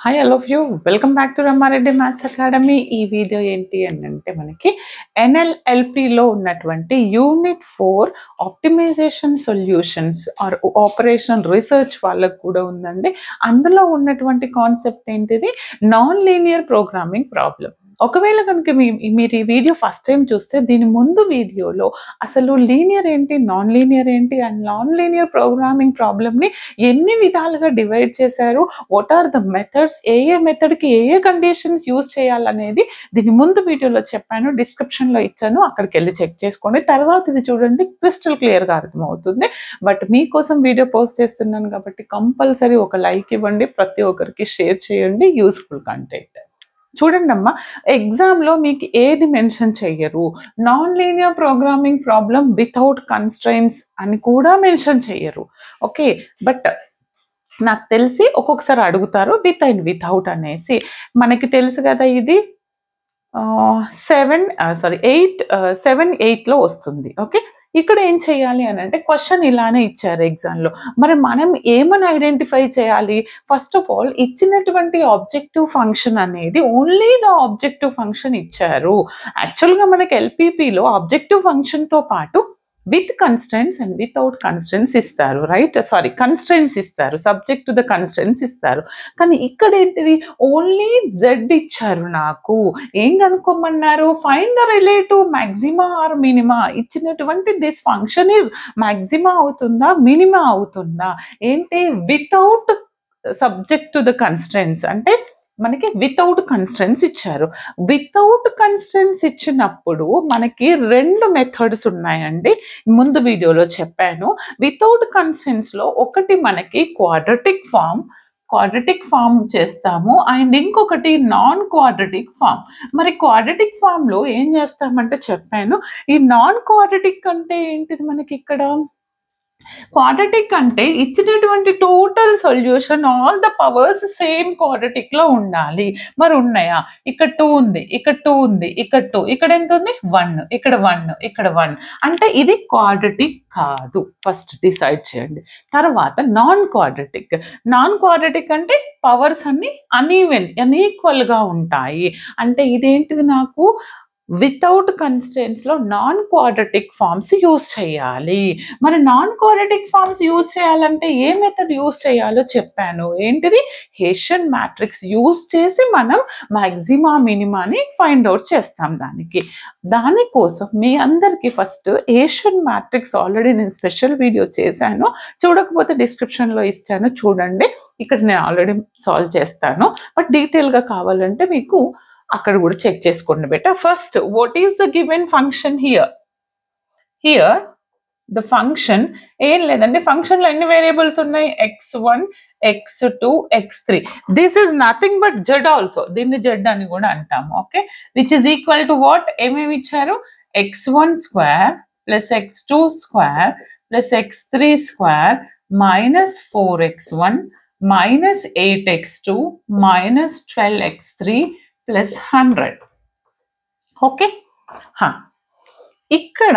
Hi all of you welcome back to Rama Reddy maths academy. ఈ video ఏంటి అని అంటే మనకి ఎన్ఎల్ఎల్పిలో ఉన్నటువంటి unit 4 optimization solutions or operation research వాళ్ళకు కూడా ఉందండి. అందులో ఉన్నటువంటి కాన్సెప్ట్ ఏంటిది, నాన్ లీనియర్ ప్రోగ్రామింగ్ ప్రాబ్లం. ఒకవేళ కనుక మీరు ఈ వీడియో ఫస్ట్ టైం చూస్తే దీని ముందు వీడియోలో అసలు లీనియర్ ఏంటి, నాన్ లీనియర్ ఏంటి అండ్ నాన్ లీనియర్ ప్రోగ్రామింగ్ ప్రాబ్లమ్ని ఎన్ని విధాలుగా డివైడ్ చేశారు, వాట్ ఆర్ ద మెథడ్స్, ఏ మెథడ్కి ఏ కండిషన్స్ యూజ్ చేయాలనేది దీని ముందు వీడియోలో చెప్పాను, డిస్క్రిప్షన్లో ఇచ్చాను, అక్కడికి వెళ్ళి చెక్ చేసుకోండి. తర్వాత ఇది చూడండి, క్రిస్టల్ క్లియర్గా అర్థమవుతుంది. బట్ మీకోసం వీడియో పోస్ట్ చేస్తున్నాను కాబట్టి కంపల్సరీ ఒక లైక్ ఇవ్వండి, ప్రతి ఒక్కరికి షేర్ చేయండి యూస్ఫుల్ కంటెంట్. చూడండి అమ్మా, ఎగ్జామ్లో మీకు ఏది మెన్షన్ చెయ్యరు, non linear programming problem without constraints అని కూడా మెన్షన్ చెయ్యరు. ఓకే, బట్ నాకు తెలిసి ఒక్కొక్కసారి అడుగుతారు విత్ అండ్ వితౌట్ అనేసి. మనకి తెలుసు కదా, ఇది 7-8లో వస్తుంది. ఓకే, ఇక్కడ ఏం చేయాలి అని అంటే క్వశ్చన్ ఇలానే ఇచ్చారు ఎగ్జామ్లో. మరి మనం ఏమని ఐడెంటిఫై చేయాలి? ఫస్ట్ ఆఫ్ ఆల్ ఇచ్చినటువంటి ఆబ్జెక్టివ్ ఫంక్షన్ అనేది ఓన్లీ ద ఆబ్జెక్టివ్ ఫంక్షన్ ఇచ్చారు. యాక్చువల్గా మనకి ఎల్పిపిలో ఆబ్జెక్టివ్ ఫంక్షన్తో పాటు with constraints and without constraints ఇస్తారు, రైట్? కన్స్ట్రెంట్స్ ఇస్తారు, సబ్జెక్ట్ టు ద కన్స్ట్రెంట్స్ ఇస్తారు. కానీ ఇక్కడ ఏంటిది, ఓన్లీ జెడ్ ఇచ్చారు. నాకు ఏం కనుక్కోమన్నారు? Find the relative maxima or minima. ఇచ్చినటువంటి దిస్ ఫంక్షన్ ఈజ్ మ్యాక్సిమా అవుతుందా, మినిమా అవుతుందా? ఏంటి, without subject to the constraints అంటే మనకి వితౌట్ కన్స్ట్రెంట్స్ ఇచ్చారు. వితౌట్ కన్స్ట్రెంట్స్ ఇచ్చినప్పుడు మనకి రెండు మెథడ్స్ ఉన్నాయండి, ముందు వీడియోలో చెప్పాను. వితౌట్ కన్స్ట్రెంట్స్లో ఒకటి మనకి క్వాడ్రటిక్ ఫామ్ చేస్తాము అండ్ ఇంకొకటి నాన్ క్వాడ్రటిక్ ఫామ్. మరి క్వాడ్రటిక్ ఫామ్లో ఏం చేస్తామంటే చెప్పాను. ఈ నాన్ క్వాడ్రటిక్ అంటే ఏంటిది, మనకి ఇక్కడ క్వాడ్రటిక్ అంటే ఇచ్చినటువంటి total solution all the powers same quadratic లో ఉండాలి. మరి ఉన్నాయా? ఇక్కడ 2 ఉంది, ఇక్కడ 2 ఉంది, ఇక్కడ 2, ఇక్కడ ఎంత ఉంది? 1, ఇక్కడ 1, ఇక్కడ 1. అంటే ఇది క్వాడ్రటిక్ కాదు, ఫస్ట్ డిసైడ్ చేయండి. తర్వాత నాన్ క్వాడ్రటిక్ అంటే పవర్స్ అన్ని అన్ఈక్వల్ గా ఉంటాయి. అంటే ఇదేంటిది, నాకు వితౌట్ కన్స్ట్రెంట్స్లో నాన్ క్వాడ్రటిక్ ఫార్మ్స్ యూజ్ చేయాలి. మరి నాన్ క్వాడ్రటిక్ ఫార్మ్స్ యూజ్ చేయాలంటే ఏ మెథడ్ యూజ్ చేయాలో చెప్పాను. ఏంటిది, హెసియన్ మ్యాట్రిక్స్ యూజ్ చేసి మనం మ్యాక్సిమా మినిమాని ఫైండ్ అవుట్ చేస్తాం. దానికోసం మీ అందరికీ ఫస్ట్ హెసియన్ మ్యాట్రిక్స్ ఆల్రెడీ నేను స్పెషల్ వీడియో చేశాను, చూడకపోతే డిస్క్రిప్షన్లో ఇస్తాను, చూడండి. ఇక్కడ నేను ఆల్రెడీ సాల్వ్ చేస్తాను, బట్ డీటెయిల్గా కావాలంటే మీకు అక్కడ కూడా చెక్ చేసుకోండి బెట. First, what is the given function here the function ఏం లేదండి, ఫంక్షన్ లో ఎన్ని వేరియబుల్స్ ఉన్నాయి? x1, x2, x3. This is nothing but Z also, దీన్ని జెడ్ అని కూడా అంటాము. Okay, which is equal to what? ఏమేమి ఇచ్చారు? x1 square plus x2 square plus x3 square minus 4x1 minus 8x2 minus 12x3 plus 100. Okay, ఇక్కడ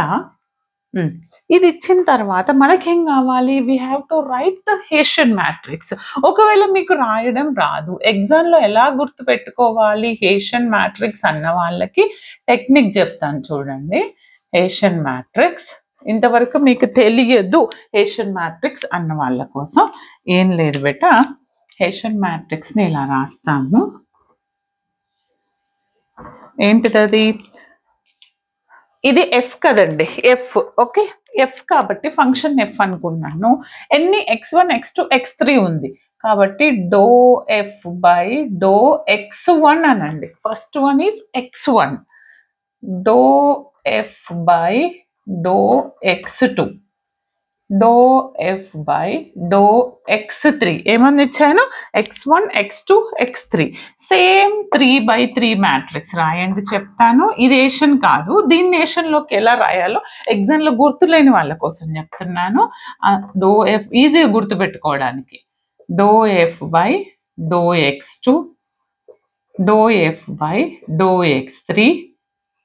ఇది ఇచ్చిన తర్వాత మనకేం కావాలి? We have to write the Hessian matrix. ఒకవేళ మీకు రాయడం రాదు, ఎగ్జామ్లో ఎలా గుర్తు పెట్టుకోవాలి హెసియన్ మ్యాట్రిక్స్ అన్న వాళ్ళకి టెక్నిక్ చెప్తాను, చూడండి. హెసియన్ మ్యాట్రిక్స్ ఇంతవరకు మీకు తెలియదు, హెసియన్ మ్యాట్రిక్స్ అన్న వాళ్ళ కోసం ఏం లేదు బెట. హెసియన్ మ్యాట్రిక్స్ని ఇలా రాస్తాము. ఏంటిది, ఇది ఎఫ్ కదండి, ఎఫ్. ఓకే, ఎఫ్ కాబట్టి ఫంక్షన్ ఎఫ్ అనుకున్నాను. ఎన్ని? x1, x2, x3 ఉంది కాబట్టి do F by doe x1 అనండి. First one is x1, doe F by doe x2, doe F by doe x3. ఏమని ఇచ్చాను? x1, x2, x3. Same 3/3 matrix రాయండి, చెప్తాను. ఇది ఏషన్ కాదు, దీన్ని ఏషన్లోకి ఎలా రాయాలో ఎగ్జామ్లో గుర్తులేని వాళ్ళ కోసం చెప్తున్నాను. డో ఎఫ్ ఈజీగా గుర్తుపెట్టుకోవడానికి. Doe F by doe x2, doe F by doe x3.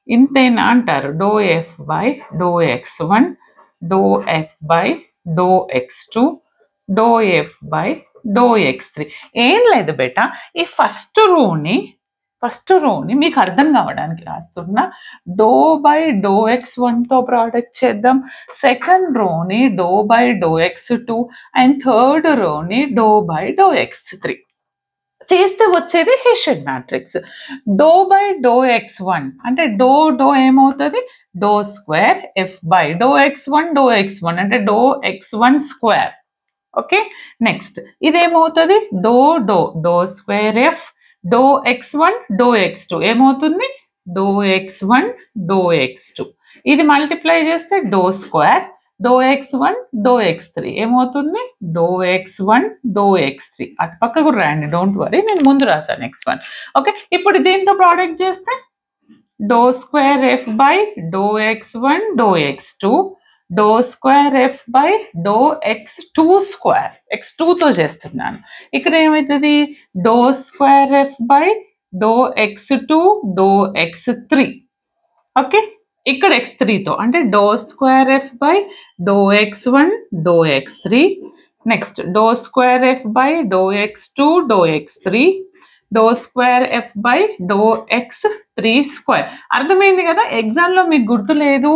ఇంతేనా అంటారు. Doe F by doe x1, doe F by doe x2, doe F by doe x3. ఏం లేదు బేటా, ఈ ఫస్ట్ రోని మీకు అర్థం కావడానికి రాస్తున్నా. డో బై డో x1తో ప్రోడక్ట్ చేద్దాం, సెకండ్ రోని doe by doe x2 and third రోని డో బై డో x3 చేస్తే వచ్చేది Hessian matrix. Doe by doe x1 అంటే డో ఏమవుతుంది, doe square F by doe x1 అంటే doe x1 square. Okay, next ఇదేమవుతుంది, doe square F doe x1 doe x2 ఏమవుతుంది, do x1 doe x2. ఇది multiply చేస్తే doe square do x1 doe x3 ఏమవుతుంది, do x1 doe x3. అటు పక్కకు రండి, don't worry, నేను ముందు రాశాను x1. ఓకే, ఇప్పుడు దీంతో ప్రోడక్ట్ చేస్తే doe square F by doe x1 doe x2 doe square F by doe x2 square, x2తో చేస్తున్నాను. ఇక్కడ ఏమవుతుంది, doe square F by doe x2 doe x3. Okay, ఇక్కడ x3తో అంటే doe square F by doe x1 doe x3. Next doe square F by doe x2 doe x3 doe square F by doe x3 square. అర్థమైంది కదా, ఎగ్జామ్లో మీకు గుర్తు లేదు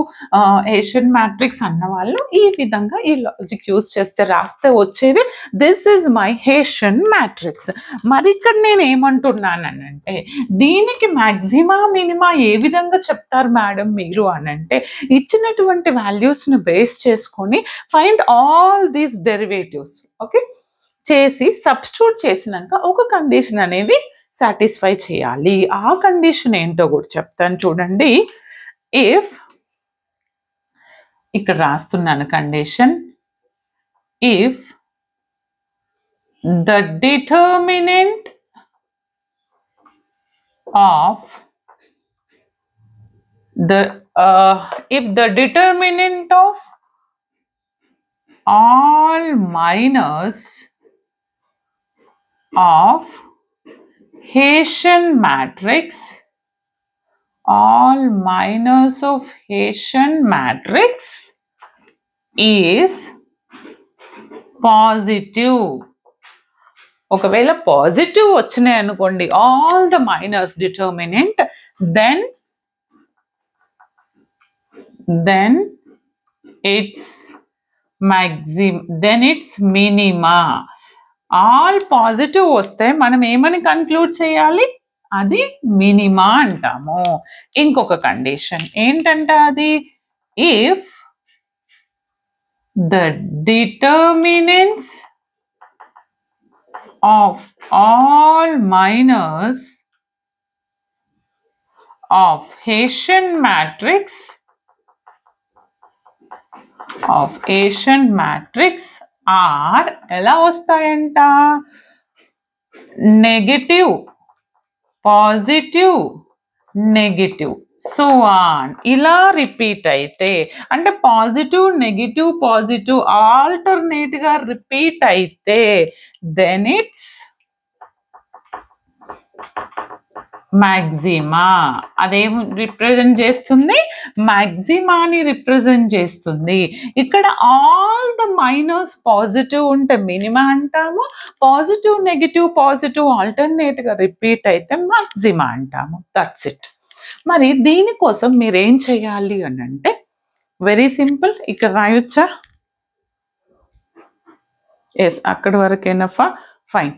హెషెడ్ matrix అన్న వాళ్ళు ఈ విధంగా ఈ లాజిక్ యూజ్ చేస్తే రాస్తే వచ్చేది దిస్ ఈజ్ మై హెషెడ్ మ్యాట్రిక్స్. మరి ఇక్కడ నేను ఏమంటున్నానంటే దీనికి మ్యాక్సిమా మినిమా ఏ విధంగా చెప్తారు మేడం మీరు అనంటే ఇచ్చినటువంటి వాల్యూస్ని బేస్ చేసుకొని find all these derivatives. Okay, చేసి సబ్స్టిట్యూట్ చేసినాక ఒక కండిషన్ అనేది సాటిస్ఫై చేయాలి. ఆ కండిషన్ ఏంటో కూడా చెప్తాను చూడండి. ఇఫ్ ఇక్కడ రాస్తున్నాను condition, if the determinant of all minors of Hessian matrix, all minors of Hessian matrix is positive. ఒకవేళ పాజిటివ్ వచ్చినాయి అనుకోండి all the minors determinant, then it's minima. All positive వస్తే మనం ఏమని కన్క్లూడ్ చేయాలి, అది మినిమా అంటాము. ఇంకొక కండిషన్ ఏంటంటే అది if the determinants of all minors of Hessian matrix are ఎలా వస్తాయంట, negative positive negative so on ఇలా రిపీట్ అయితే, అంటే పాజిటివ్ నెగటివ్ పాజిటివ్ ఆల్టర్నేట్ గా రిపీట్ అయితే దెన్ ఇట్స్ మ్యాక్సిమా. అదేం రిప్రజెంట్ చేస్తుంది, మ్యాక్సిమాని రిప్రజెంట్ చేస్తుంది. ఇక్కడ ఆల్ ద మైనర్స్ పాజిటివ్ ఉంటే మినిమా అంటాము, పాజిటివ్ నెగిటివ్ పాజిటివ్ ఆల్టర్నేట్ గా రిపీట్ అయితే మ్యాక్సిమా అంటాము. That's it. మరి దీనికోసం మీరు ఏం చేయాలి అని అంటే వెరీ సింపుల్, ఇక్కడ రాయొచ్చా, ఎస్ అక్కడి వరకేనఫా, ఫైన్.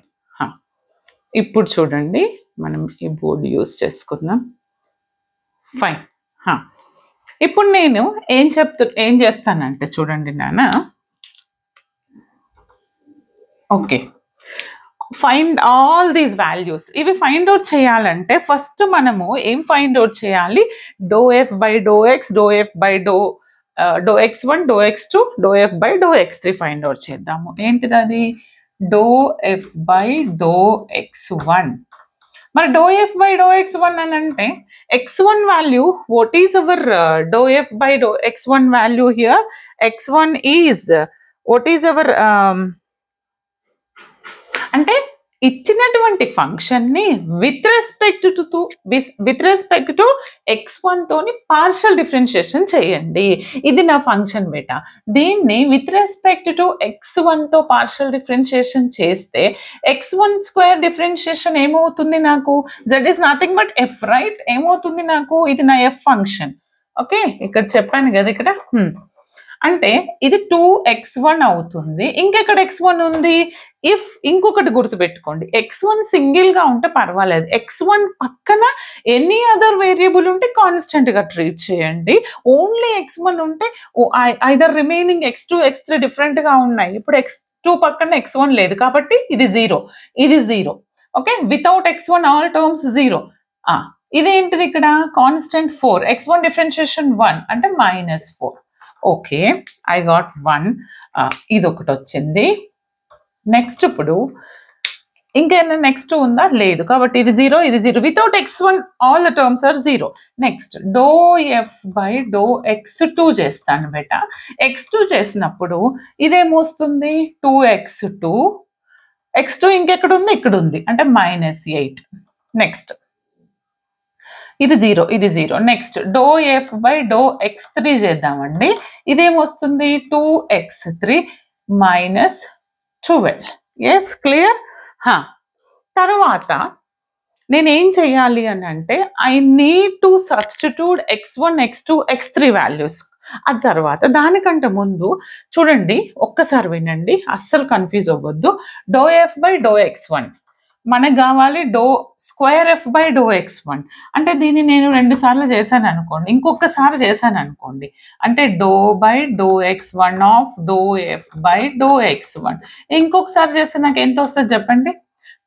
ఇప్పుడు చూడండి మనం ఈ బోర్డు యూజ్ చేసుకుందాం, ఫైన్. ఇప్పుడు నేను ఏం చేస్తానంటే చూడండి నాన్న, okay, find all these values. ఇవి ఫైండ్ అవుట్ చేయాలంటే ఫస్ట్ మనము ఏం ఫైండ్ అవుట్ చేయాలి, doe F by doe X, doe F by doe x1 doe x2 doe F by doe x3 find out చేద్దాము. ఏంటిది అది, do F by doe x1. మరి do F by doe x1 అని అంటే x1 value, what is our doe F by doe x1 value here, x1 is what is our అంటే ఇచ్చినటువంటి ఫంక్షన్ని with respect to x1 తోని partial differentiation చేయండి. ఇది నా ఫంక్షన్ బేటా. దీన్ని విత్ రెస్పెక్ట్ టు x1 తో పార్షియల్ డిఫరెన్షియేషన్ చేస్తే x1 స్క్వేర్ డిఫరెన్షియేషన్ ఏమవుతుంది నాకు? z is nothing but f, right? ఏమవుతుంది నాకు? ఇది నా f ఫంక్షన్. ఓకే, ఇక్కడ చెప్పాను కదా ఇక్కడ. అంటే ఇది 2x1 అవుతుంది. ఇంకెక్కడ x1 ఉంది? ఇఫ్ ఇంకొకటి గుర్తుపెట్టుకోండి, x1 సింగిల్ గా ఉంటే పర్వాలేదు, x1 పక్కన ఎనీ అదర్ వేరియబుల్ ఉంటే కాన్స్టెంట్ గా ట్రీట్ చేయండి. ఓన్లీ x1 ఉంటే either remaining x2 x3 different గా ఉన్నాయి. ఇప్పుడు x2 పక్కన x1 లేదు కాబట్టి ఇది 0, ఇది 0. Okay, without x1 all terms 0. ఇదేంటిది ఇక్కడ? కాన్స్టెంట్ 4, x1 డిఫరెన్షియేషన్ 1 అంటే -4. Okay, I got 1. ఇది ఒకటి వచ్చింది. నెక్స్ట్ ఇప్పుడు ఇంకేమైనా నెక్స్ట్ ఉందా? లేదు, కాబట్టి ఇది 0, ఇది 0. Without x1 all the terms are 0. Next ∂f/∂x2 చేస్తాను బేట. x2 చేసినప్పుడు ఇదేమొస్తుంది? 2x2. x2 ఇంకెక్కడ ఉంది? ఇక్కడ ఉంది అంటే -8. నెక్స్ట్ ఇది 0, ఇది 0. నెక్స్ట్ ∂f/∂x3 చేద్దామండి. ఇదేమొస్తుంది? 2x3 - 12. Yes, clear? తర్వాత నేనేం చేయాలి అని అంటే I need to substitute x1 x2 x3 values. ఆ తర్వాత దానికంటే ముందు చూడండి, ఒక్కసారి వినండి, అస్సలు కన్ఫ్యూజ్ అవ్వద్దు. ∂f/∂x1 మనకు కావాలి ∂f/∂x1. అంటే దీన్ని నేను 2 సార్లు చేశాను అనుకోండి, ఇంకొకసారి చేశాను అనుకోండి, అంటే ∂x1 ఆఫ్ ∂f/∂x1. ఇంకొకసారి చేస్తే నాకు ఎంత వస్తుంది చెప్పండి?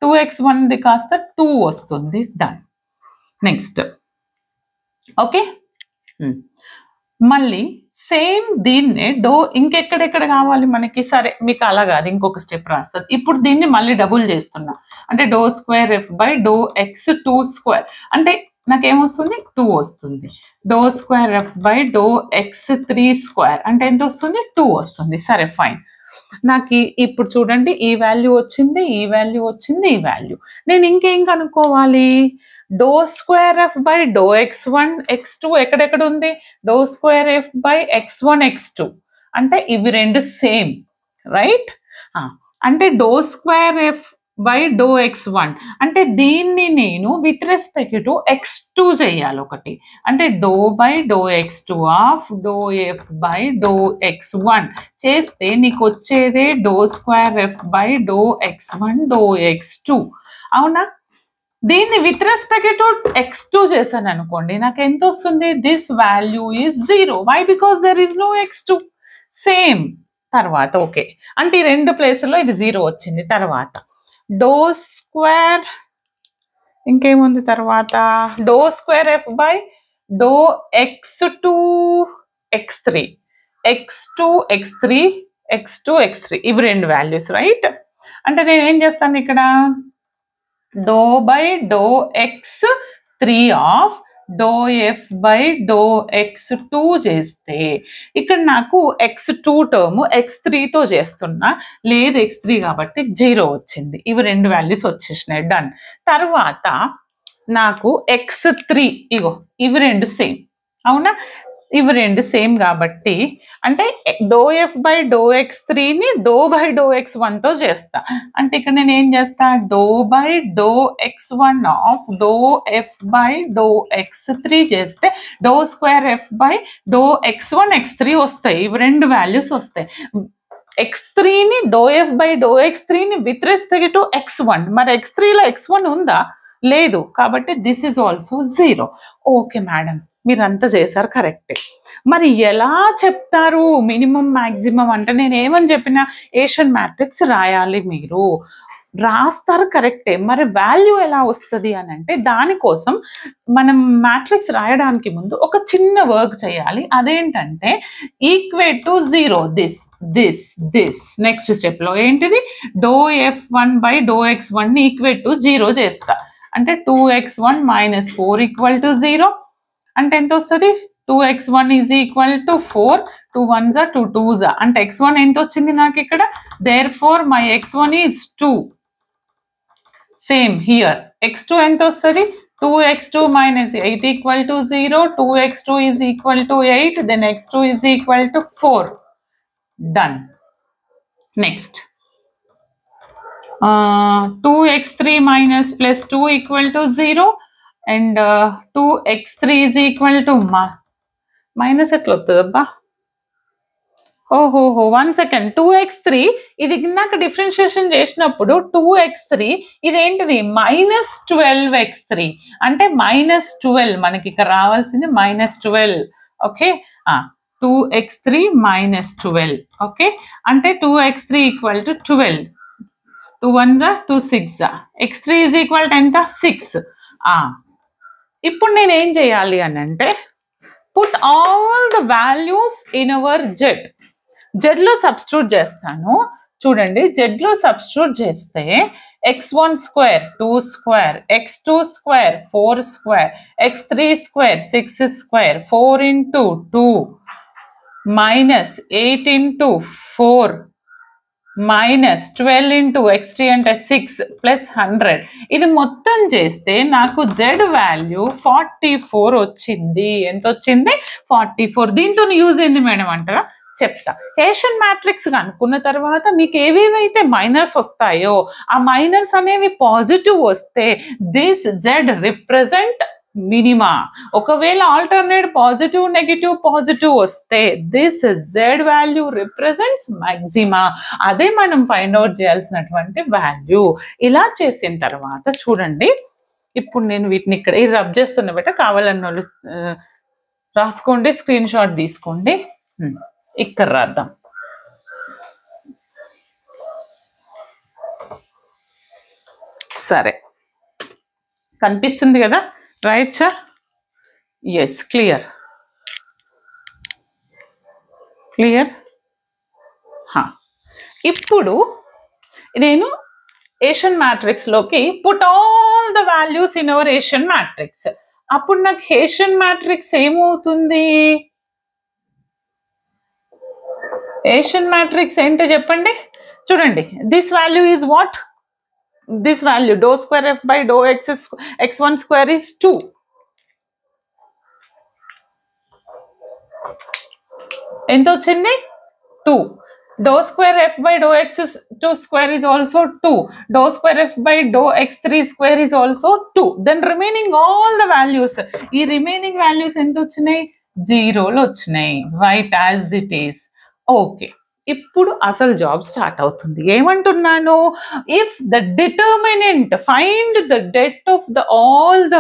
2x1ది కాస్త 2 వస్తుంది. డన్. నెక్స్ట్ ఓకే, మళ్ళీ సేమ్ దీన్నే ఇంకెక్కడెక్కడ కావాలి మనకి? సరే, మీకు అలా కాదు, ఇంకొక స్టెప్ రాస్తుంది. ఇప్పుడు దీన్ని మళ్ళీ డబుల్ చేస్తున్నా, అంటే ∂2f/∂x2². అంటే నాకేమొస్తుంది? 2 వస్తుంది. ∂2f/∂x3² అంటే ఎంత వస్తుంది? 2 వస్తుంది. సరే, ఫైన్. నాకు ఇప్పుడు చూడండి, ఈ వాల్యూ వచ్చింది, ఈ వాల్యూ వచ్చింది, ఈ వాల్యూ. నేను ఇంకేం కనుక్కోవాలి? ∂2f/∂x1 x2 ఎక్కడెక్కడ ఉంది? ∂2f/x1 x2 అంటే ఇవి రెండు సేమ్, రైట్? అంటే ∂2f/∂x1 అంటే దీన్ని నేను విత్ రెస్పెక్ట్ టు x2 చేయాలి ఒకటి, అంటే ∂x2 ఆఫ్ ∂f/∂x1 చేస్తే నీకు వచ్చేదే ∂2f/∂x1 ∂x2. అవునా? దీన్ని విత్ రెస్పెక్ట్ టు x2 చేశాను అనుకోండి, నాకు ఎంత వస్తుంది? This value is 0. Why? Because there is no x2. Same. తర్వాత ఓకే, అంటే ఈ 2 ప్లేసుల్లో ఇది 0 వచ్చింది. తర్వాత ఇంకేముంది తర్వాత? ∂2f/∂x2 x3 x2 x3 x2 x3 ఇవి 2 వాల్యూస్, రైట్? అంటే నేను ఏం చేస్తాను ఇక్కడ? ∂x3 ఆఫ్ ∂f/∂x2 చేస్తే ఇక్కడ నాకు x2 టర్మ్ x3తో చేస్తున్నా, లేదు x3 కాబట్టి 0 వచ్చింది. ఇవి 2 వాల్యూస్ వచ్చేసినాయి. డన్. తర్వాత నాకు x3, ఇగో ఇవి 2 సేమ్. అవునా? ఇవి 2 సేమ్ కాబట్టి అంటే ∂f/∂x3ని ∂x1తో చేస్తా. అంటే ఇక్కడ నేను ఏం చేస్తా? ∂x1 ఆఫ్ ∂f/∂x3 చేస్తే ∂2f/∂x1 x3 వస్తాయి. ఇవి 2 వాల్యూస్ వస్తాయి. x3ని ∂f/∂x3ని విత్ రెస్పెక్ట్ టు x1. మరి x3లో x1 ఉందా? లేదు, కాబట్టి this is also 0. Okay madam, మీరంతా చేశారు, కరెక్టే. మరి ఎలా చెప్తారు మినిమం మ్యాక్సిమం అంటే? నేను ఏమని చెప్పిన, ఏషియన్ మ్యాట్రిక్స్ రాయాలి, మీరు రాస్తారు, కరెక్టే. మరి వాల్యూ ఎలా వస్తుంది అని అంటే, దానికోసం మనం మ్యాట్రిక్స్ రాయడానికి ముందు ఒక చిన్న వర్క్ చేయాలి. అదేంటంటే ఈక్వేట్ టు 0 దిస్. నెక్స్ట్ స్టెప్లో ఏంటిది? ∂f1/∂x1ని ఈక్వేట్ టు 0 చేస్తా. అంటే 2x1 - 4 = 0. అంటే ఎంత వస్తుంది? 2x1 = 4. 2 1s are 2 2s are. అంటే x1 ఎంత వచ్చింది నాకు ఇక్కడ? Therefore my x1 is 2. Same here x2 ఎంత వస్తుంది 2x2 minus 8 equal to 0, 2x2 is equal to 8, then x2 is equal to 4. Done. Next. 2x3 minus plus 2 equal to 0 and 2x3 is equal to minus ఎట్లా వస్తుంది అబ్బా ఓహోహో 1 second 2x3 ఇది నాకు differentiation చేసినప్పుడు 2x3 ఇదేంటిది -12x3 అంటే -12 మనకి ఇక్కడ రావాల్సింది -12 ఓకే 2x3 -12 ఓకే అంటే 2x3 equal to 12 2 1s 2 6 x3 is equal to ఎంత 6 ఇప్పుడు నేను ఏం చేయాలి అని అంటే put all the values in our z లో సబ్స్టిట్యూట్ చేస్తాను చూడండి z లో సబ్స్టిట్యూట్ చేస్తే x1 square 2 square x2 square 4 square x3 square 6 square 4 into 2 minus 8 into 4 minus 12 into x3 అంటే 6 plus 100 ఇది మొత్తం చేస్తే నాకు z వాల్యూ 44 వచ్చింది ఎంత వచ్చింది 44 దీంతో యూజ్ ఏంది మేడం అంటారా చెప్తా హేషియన్ మ్యాట్రిక్స్ కనుక్కున్న తర్వాత మీకు ఏవేవైతే మైనర్స్ వస్తాయో ఆ మైనర్స్ అనేవి పాజిటివ్ వస్తే దిస్ z రిప్రజెంట్ మినిమా ఒకవేళ ఆల్టర్నేట్ పాజిటివ్ నెగిటివ్ పాజిటివ్ వస్తే this z value represents maxima అదే మనం ఫైండ్ అవుట్ చేయాల్సినటువంటి వాల్యూ ఇలా చేసిన తర్వాత చూడండి ఇప్పుడు నేను వీటిని ఇక్కడ ఇది రబ్ చేస్తున్న బట్ట కావాలన్న వాళ్ళు రాసుకోండి స్క్రీన్ షాట్ తీసుకోండి ఇక్కడ రాద్దాం సరే కనిపిస్తుంది కదా రైట్ సార్ ఎస్ క్లియర్ ఇప్పుడు నేను ఏషియన్ మ్యాట్రిక్స్ లోకి put all the values in our Asian matrix అప్పుడు నాకు హేషియన్ మ్యాట్రిక్స్ ఏమవుతుంది ఏషియన్ మ్యాట్రిక్స్ ఏంటో చెప్పండి చూడండి this value is what this value dou square f by dou x1 square is 2 ఎంత వచ్చింది 2 dou square f by dou x2 square is also 2 dou square f by dou x3 square is also 2 then remaining all the values ఈ remaining values ఎంత వచ్చినాయి 0 లో వచ్చినాయి right as it is okay ఇప్పుడు అసలు job start అవుతుంది ఏమంటున్నాను if the determinant find the det of the all the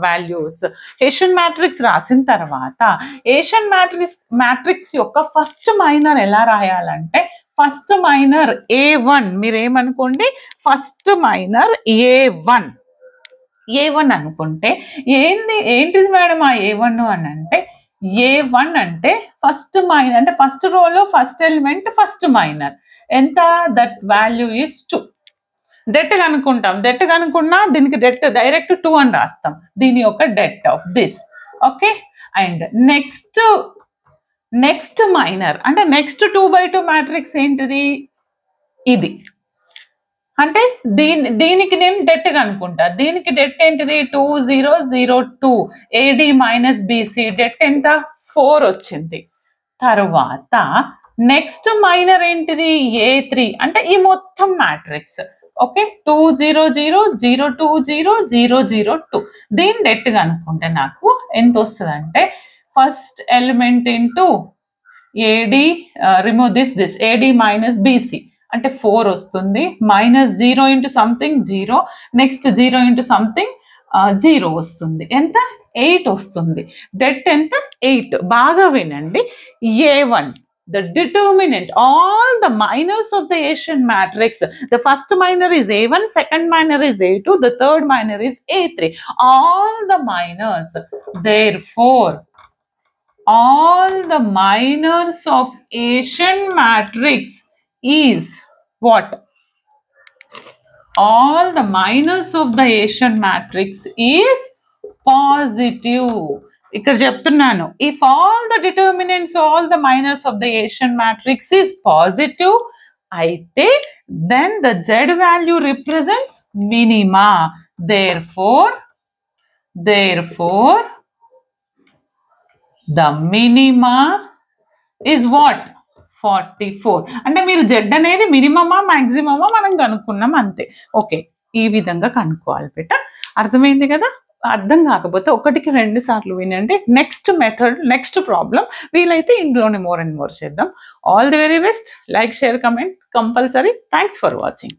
values Hessian matrix రాసిన తర్వాత హేషియన్ మ్యాట్రిక్స్ యొక్క ఫస్ట్ మైనర్ ఎలా రాయాలంటే ఫస్ట్ మైనర్ A1 మీరు ఏమనుకోండి ఫస్ట్ మైనర్ A1 అనుకుంటే ఏంటిది మేడం ఆ A1 అని అంటే A1 అంటే ఫస్ట్ మైనర్ అంటే ఫస్ట్ రోలో ఫస్ట్ ఎలిమెంట్ ఫస్ట్ మైనర్ ఎంత దట్ వాల్యూ ఈజ్ 2 డెట్ కనుక్కుంటాం డెట్ కనుక్కున్నా దీనికి డెట్ డైరెక్ట్ 2 అని రాస్తాం దీని యొక్క det of this okay and next minor అంటే నెక్స్ట్ 2/2 మ్యాట్రిక్స్ ఏంటిది ఇది అంటే దీనికి నేను డెట్ కనుక్కుంటా దీనికి డెట్ ఏంటిది 2002 AD మైనస్ BC డెట్ ఎంత 4 వచ్చింది తర్వాత నెక్స్ట్ మైనర్ ఏంటిది A3 అంటే ఈ మొత్తం మ్యాట్రిక్స్ ఓకే 2000020 దీని డెట్ కనుక్కుంటే నాకు ఎంత వస్తుంది అంటే first element into AD remove this AD minus BC అంటే 4 వస్తుంది minus 0 into something 0 next 0 into something 0 వస్తుంది ఎంత 8 వస్తుంది డెట్ ఎంత 8 బాగా వినండి A1 the determinant all the minors of the Asian matrix the first minor is A1 second minor is A2 the third minor is A3 all the minors therefore all the minors of Asian matrix is what all the minors of the Asian matrix is positive ఇక్కడ చెప్తున్నాను if all the determinants all the minors of the Asian matrix is positive అయితే then the z value represents minima. Therefore the minima is what? 44. అంటే మీరు z అనేది మినిమమా మాక్సిమమా మనం కనుక్కున్నాం అంతే. Okay, ఈ విధంగా కనుక్కోవాలి బేట. అర్థమైంది కదా? అర్థం కాకపోతే ఒకటికి 2 సార్లు వినండి. నెక్స్ట్ మెథడ్, నెక్స్ట్ ప్రాబ్లం వీలైతే ఇందులోనే మోర్ అండ్ మోర్ చేద్దాం. All the very best. Like, share, comment compulsory. Thanks for watching.